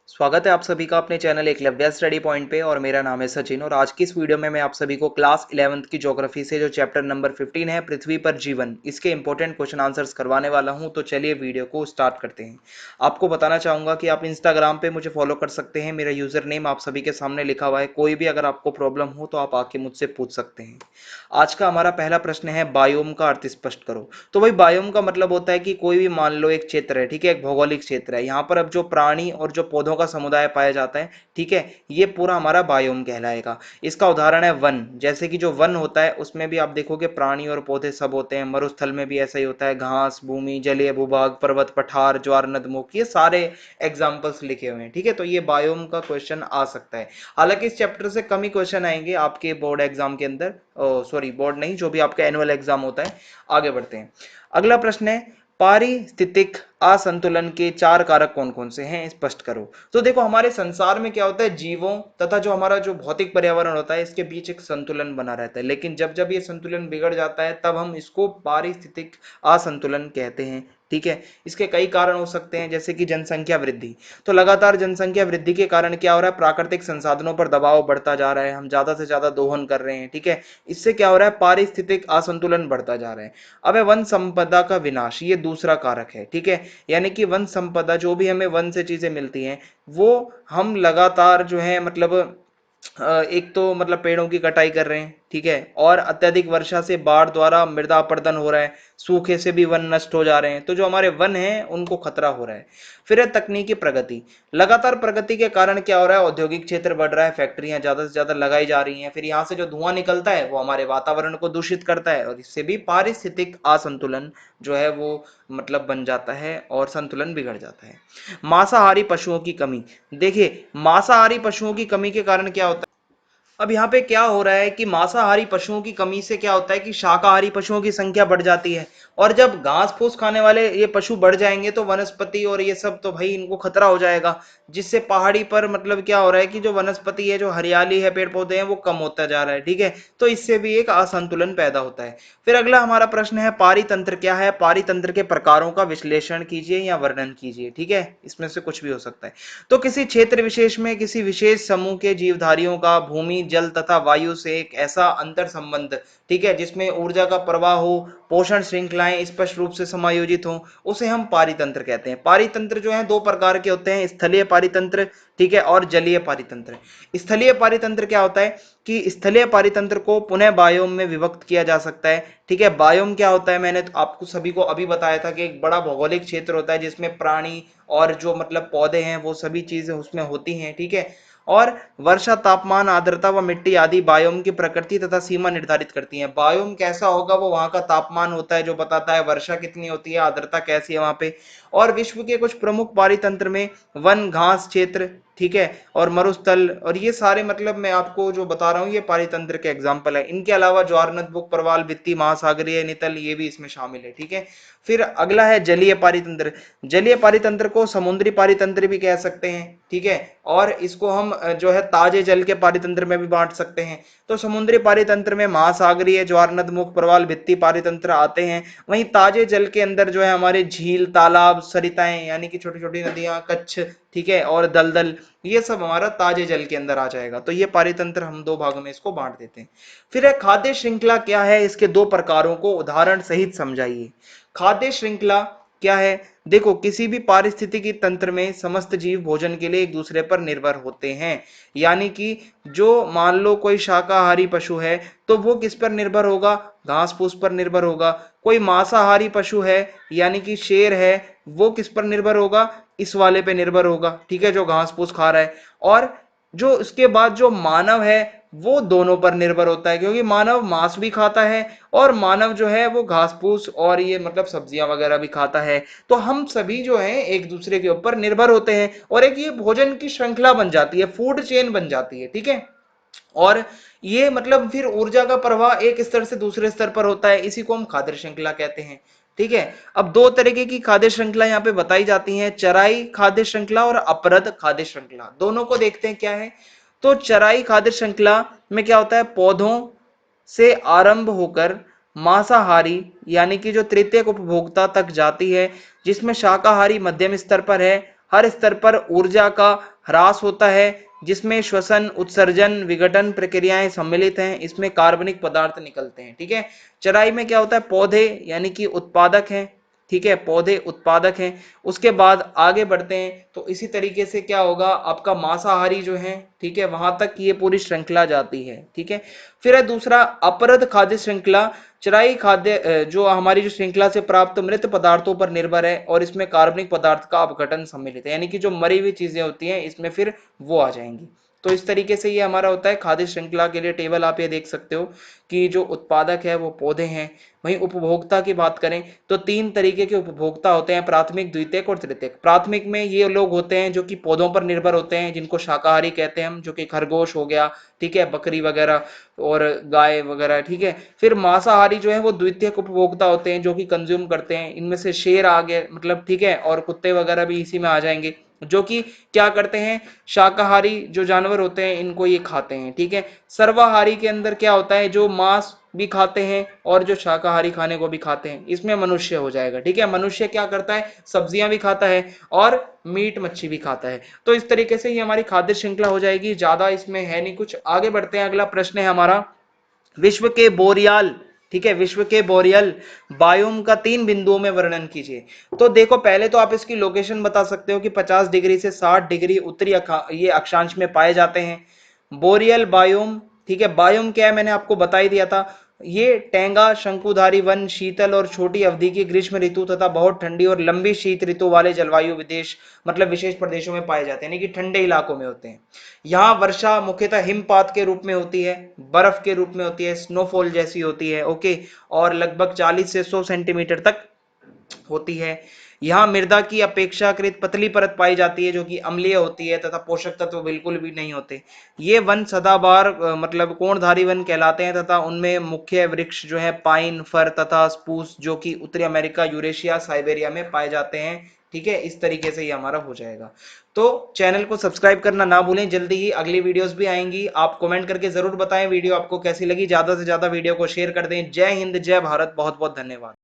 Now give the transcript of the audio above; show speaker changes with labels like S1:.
S1: स्वागत है आप सभी का अपने चैनल एकलव्य स्टडी पॉइंट पे। और मेरा नाम है सचिन और आज की इस वीडियो में मैं आप सभी को क्लास 11th की ज्योग्राफी से जो चैप्टर नंबर 15 है पृथ्वी पर जीवन, इसके इंपॉर्टेंट क्वेश्चन आंसर्स करवाने वाला हूं। तो चलिए वीडियो को स्टार्ट करते हैं। आपको बताना चाहूंगा कि आप इंस्टाग्राम पे मुझे फॉलो कर सकते हैं। मेरा यूजर नेम आप सभी के सामने लिखा हुआ है। कोई भी अगर आपको प्रॉब्लम हो तो आप आके मुझसे पूछ सकते हैं। आज का हमारा पहला प्रश्न है, बायोम का अर्थ स्पष्ट करो। तो भाई बायोम का मतलब होता है कि कोई भी मान लो एक क्षेत्र है, ठीक है, एक भौगोलिक क्षेत्र है, यहाँ पर अब जो प्राणी और जो पौधों का समुदाय पाया जाता है, ठीक है, ये पूरा हमारा बायोम कहलाएगा। इसका उदाहरण है वन। जैसे कि जो वन होता है उसमें भी आप देखोगे प्राणी और पौधे सब होते हैं। मरुस्थल में भी ऐसा ही होता है, घास, भूमि, जलीय भूभाग, पर्वत, पठार, ज्वार, नदमुख, ये सारे एग्जाम्पल्स लिखे हुए हैं। ठीक है, तो ये बायोम का क्वेश्चन आ सकता है। हालांकि इस चैप्टर से कम ही क्वेश्चन आएंगे आपके बोर्ड एग्जाम के अंदर, सॉरी बोर्ड नहीं, जो भी आपका एनुअल एग्जाम होता है। आगे बढ़ते हैं। अगला प्रश्न है, पारिस्थितिक असंतुलन के चार कारक कौन कौन से हैं, स्पष्ट करो। तो देखो हमारे संसार में क्या होता है, जीवों तथा जो हमारा जो भौतिक पर्यावरण होता है इसके बीच एक संतुलन बना रहता है, लेकिन जब जब ये संतुलन बिगड़ जाता है तब हम इसको पारिस्थितिक असंतुलन कहते हैं। ठीक है, इसके कई कारण हो सकते हैं, जैसे कि जनसंख्या वृद्धि। तो लगातार जनसंख्या वृद्धि के कारण क्या हो रहा है, प्राकृतिक संसाधनों पर दबाव बढ़ता जा रहा है, हम ज्यादा से ज्यादा दोहन कर रहे हैं। ठीक है, इससे क्या हो रहा है, पारिस्थितिक असंतुलन बढ़ता जा रहा है। अब है वन संपदा का विनाश, ये दूसरा कारक है। ठीक है, यानी कि वन संपदा, जो भी हमें वन से चीजें मिलती हैं वो हम लगातार जो है मतलब एक तो मतलब पेड़ों की कटाई कर रहे हैं। ठीक है, और अत्यधिक वर्षा से बाढ़ द्वारा मृदा अपरदन हो रहा है, सूखे से भी वन नष्ट हो जा रहे हैं, तो जो हमारे वन हैं उनको खतरा हो रहा है। फिर है तकनीकी प्रगति। लगातार प्रगति के कारण क्या हो रहा है, औद्योगिक क्षेत्र बढ़ रहा है, फैक्ट्रियां ज्यादा से ज्यादा लगाई जा रही हैं, फिर यहाँ से जो धुआं निकलता है वो हमारे वातावरण को दूषित करता है और इससे भी पारिस्थितिक असंतुलन जो है वो मतलब बन जाता है और संतुलन बिगड़ जाता है। मांसाहारी पशुओं की कमी। देखिए मांसाहारी पशुओं की कमी के कारण क्या होता है, अब यहाँ पे क्या हो रहा है कि मांसाहारी पशुओं की कमी से क्या होता है कि शाकाहारी पशुओं की संख्या बढ़ जाती है। और जब घास फूस खाने वाले ये पशु बढ़ जाएंगे तो वनस्पति और ये सब तो भाई इनको खतरा हो जाएगा, जिससे पहाड़ी पर मतलब क्या हो रहा है कि जो वनस्पति है, जो हरियाली है, पेड़ पौधे हैं, वो कम होता जा रहा है। ठीक है, तो इससे भी एक असंतुलन पैदा होता है। फिर अगला हमारा प्रश्न है, पारितंत्र क्या है, पारितंत्र के प्रकारों का विश्लेषण कीजिए या वर्णन कीजिए। ठीक है, इसमें से कुछ भी हो सकता है। तो किसी क्षेत्र विशेष में किसी विशेष समूह के जीवधारियों का भूमि, जल तथा वायु से एक ऐसा अंतर संबंध, ठीक है, जिसमें ऊर्जा का प्रवाह हो, पोषण श्रृंखलाएं स्पष्ट रूप से समायोजित हो, उसे हम पारितंत्र कहते हैं। पारितंत्र जो है दो प्रकार के होते हैं, स्थलीय पारितंत्र, ठीक है, और जलीय पारितंत्र। स्थलीय पारितंत्र क्या होता है कि स्थलीय पारितंत्र को पुनः बायोम में विभक्त किया जा सकता है। ठीक है, बायोम क्या होता है, मैंने तो आपको सभी को अभी बताया था कि एक बड़ा भौगोलिक क्षेत्र होता है जिसमें प्राणी और जो मतलब पौधे हैं वो सभी चीजें उसमें होती हैं। ठीक है, और वर्षा, तापमान, आर्द्रता व मिट्टी आदि बायोम की प्रकृति तथा सीमा निर्धारित करती हैं। बायोम कैसा होगा, वो वहां का तापमान होता है जो बताता है वर्षा कितनी होती है, आर्द्रता कैसी है वहां पे। और विश्व के कुछ प्रमुख पारितंत्र में वन, घास क्षेत्र, ठीक है, और मरुस्थल, और ये सारे मतलब मैं आपको जो बता रहा हूँ ये पारितंत्र के एग्जाम्पल है। इनके अलावा ज्वार, नदबुक, प्रवाल, भित्ति, महासागरीय, नितल, ये भी इसमें शामिल है। ठीक है, फिर अगला है जलीय पारितंत्र। जलीय पारितंत्र को समुद्री पारितंत्र भी कह सकते हैं। ठीक है, और इसको हम जो है ताजे जल के पारितंत्र में भी बांट सकते हैं। तो समुद्री पारितंत्र में महासागरीय, ज्वार, नदमुख, प्रवाल, भित्ति पारितंत्र आते हैं। वहीं ताजे जल के अंदर जो है हमारे झील, तालाब, सरिताएं यानी कि छोटी छोटी नदियां, कच्छ, ठीक है, और दलदल, ये सब हमारा ताजे जल के अंदर आ जाएगा। तो ये पारितंत्र हम दो भागों में इसको बांट देते हैं। फिर है खाद्य श्रृंखला क्या है, इसके दो प्रकारों को उदाहरण सहित समझाइए। खाद्य श्रृंखला क्या है, देखो किसी भी पारिस्थितिकी तंत्र में समस्त जीव भोजन के लिए एक दूसरे पर निर्भर होते हैं। यानी कि जो मान लो कोई शाकाहारी पशु है तो वो किस पर निर्भर होगा, घास फूस पर निर्भर होगा। कोई मांसाहारी पशु है यानी कि शेर है, वो किस पर निर्भर होगा, इस वाले पे निर्भर होगा, ठीक है, जो घास फूस खा रहा है। और जो उसके बाद जो मानव है वो दोनों पर निर्भर होता है, क्योंकि मानव मांस भी खाता है और मानव जो है वो घास फूस और ये मतलब सब्जियां वगैरह भी खाता है। तो हम सभी जो है एक दूसरे के ऊपर निर्भर होते हैं और एक ये भोजन की श्रृंखला बन जाती है, फूड चेन बन जाती है। ठीक है, और ये मतलब फिर ऊर्जा का प्रवाह एक स्तर से दूसरे स्तर पर होता है, इसी को हम खाद्य श्रृंखला कहते हैं। ठीक है, अब दो तरीके की खाद्य श्रृंखला यहाँ पे बताई जाती हैं, चराई खाद्य श्रृंखला और अपरद खाद्य श्रृंखला। दोनों को देखते हैं क्या है। तो चराई खाद्य श्रृंखला में क्या होता है, पौधों से आरंभ होकर मांसाहारी यानी कि जो तृतीयक उपभोक्ता तक जाती है, जिसमें शाकाहारी मध्यम स्तर पर है, हर स्तर पर ऊर्जा का ह्रास होता है जिसमें श्वसन, उत्सर्जन, विघटन प्रक्रियाएं सम्मिलित हैं, इसमें कार्बनिक पदार्थ निकलते हैं। ठीक है। चराई में क्या होता है, पौधे यानी कि उत्पादक हैं। ठीक है, पौधे उत्पादक हैं। उसके बाद आगे बढ़ते हैं तो इसी तरीके से क्या होगा, आपका मांसाहारी जो है, ठीक है, वहां तक ये पूरी श्रृंखला जाती है। ठीक है। फिर है दूसरा अपरद खाद्य श्रृंखला। चराई खाद्य जो हमारी जो श्रृंखला से प्राप्त मृत पदार्थों पर निर्भर है और इसमें कार्बनिक पदार्थ का अपघटन सम्मिलित है, यानी कि जो मरी हुई चीजें होती हैं इसमें फिर वो आ जाएंगी। तो इस तरीके से ये हमारा होता है। खाद्य श्रृंखला के लिए टेबल आप ये देख सकते हो कि जो उत्पादक है वो पौधे हैं। वहीं उपभोक्ता की बात करें तो तीन तरीके के उपभोक्ता होते हैं, प्राथमिक, द्वितीयक और तृतीयक। प्राथमिक में ये लोग होते हैं जो कि पौधों पर निर्भर होते हैं, जिनको शाकाहारी कहते हैं हम, जो कि खरगोश हो गया, ठीक है, बकरी वगैरह और गाय वगैरह। ठीक है। फिर मांसाहारी जो है वो द्वितीयक उपभोक्ता होते हैं जो कि कंज्यूम करते हैं, इनमें से शेर आ गए मतलब, ठीक है, और कुत्ते वगैरह भी इसी में आ जाएंगे, जो कि क्या करते हैं, शाकाहारी जो जानवर होते हैं इनको ये खाते हैं। ठीक है। सर्वाहारी के अंदर क्या होता है, जो मांस भी खाते हैं और जो शाकाहारी खाने को भी खाते हैं, इसमें मनुष्य हो जाएगा। ठीक है। मनुष्य क्या करता है, सब्जियां भी खाता है और मीट मच्छी भी खाता है। तो इस तरीके से ये हमारी खाद्य श्रृंखला हो जाएगी, ज्यादा इसमें है नहीं कुछ। आगे बढ़ते हैं, अगला प्रश्न है हमारा, विश्व के बोरियाल, ठीक है, विश्व के बोरियल बायोम का 3 बिंदुओं में वर्णन कीजिए। तो देखो, पहले तो आप इसकी लोकेशन बता सकते हो कि 50 डिग्री से 60 डिग्री उत्तरी ये अक्षांश में पाए जाते हैं बोरियल बायोम। ठीक है। बायोम क्या है मैंने आपको बता ही दिया था, ये टेंगा, शंकुधारी वन, शीतल और छोटी अवधि की ग्रीष्म ऋतु तथा बहुत ठंडी और लंबी शीत ऋतु वाले जलवायु विदेश मतलब विशेष प्रदेशों में पाए जाते हैं, यानी कि ठंडे इलाकों में होते हैं। यहाँ वर्षा मुख्यतः हिमपात के रूप में होती है, बर्फ के रूप में होती है, स्नोफॉल जैसी होती है। ओके। और लगभग 40 से 100 सेंटीमीटर तक होती है। यहाँ मृदा की अपेक्षाकृत पतली परत पाई जाती है जो कि अम्लीय होती है तथा पोषक तत्व बिल्कुल भी नहीं होते। ये वन सदाबहार मतलब कोणधारी वन कहलाते हैं तथा उनमें मुख्य वृक्ष जो है पाइन, फर तथा स्पूस, जो कि उत्तरी अमेरिका, यूरेशिया, साइबेरिया में पाए जाते हैं। ठीक है। इस तरीके से ये हमारा हो जाएगा। तो चैनल को सब्सक्राइब करना ना भूलें, जल्दी ही अगली वीडियोस भी आएंगी। आप कमेंट करके जरूर बताएं वीडियो आपको कैसी लगी, ज्यादा से ज्यादा वीडियो को शेयर कर दें। जय हिंद, जय भारत, बहुत बहुत धन्यवाद।